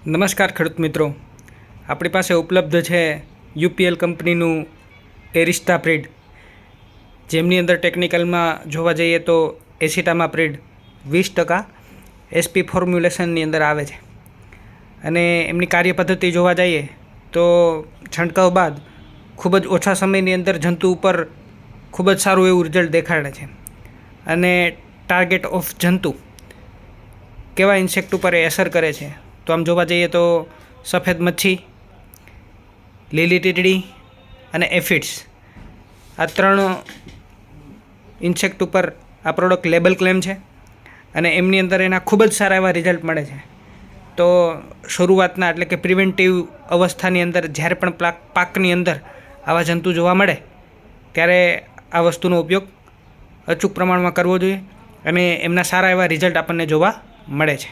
નમસ્કાર ખેડૂત મિત્રો, આપણી પાસે ઉપલબ્ધ છે યુપીએલ કંપનીનું એરિસ્ટા પ્રીડ, જેમની અંદર ટેકનિકલમાં જોવા જઈએ તો એસિટામા પ્રીડ 20% એસપી ફોર્મ્યુલેશનની અંદર આવે છે. અને એમની કાર્યપદ્ધતિ જોવા જઈએ તો છંટકાવ બાદ ખૂબ જ ઓછા સમયની અંદર જંતુ ઉપર ખૂબ જ સારું એવું રિઝલ્ટ દેખાડે છે. અને ટાર્ગેટ ઓફ જંતુ કેવા ઇન્સેક્ટ ઉપર એ અસર કરે છે, તો આમ જોવા જઈએ તો સફેદ મચ્છી, લીલી તીતડી અને એફિડ્સ, આ 3 ઇન્સેક્ટ ઉપર આ પ્રોડક્ટ લેબલ ક્લેમ છે. અને એમની અંદર એના ખૂબ જ સારા એવા રિઝલ્ટ મળે છે. તો શરૂઆતના એટલે કે પ્રિવેન્ટિવ અવસ્થાની અંદર જ્યારે પણ પાકની અંદર આવા જંતુ જોવા મળે ત્યારે આ વસ્તુનો ઉપયોગ અચૂક પ્રમાણમાં કરવો જોઈએ અને એમના સારા એવા રિઝલ્ટ આપણને જોવા મળે છે.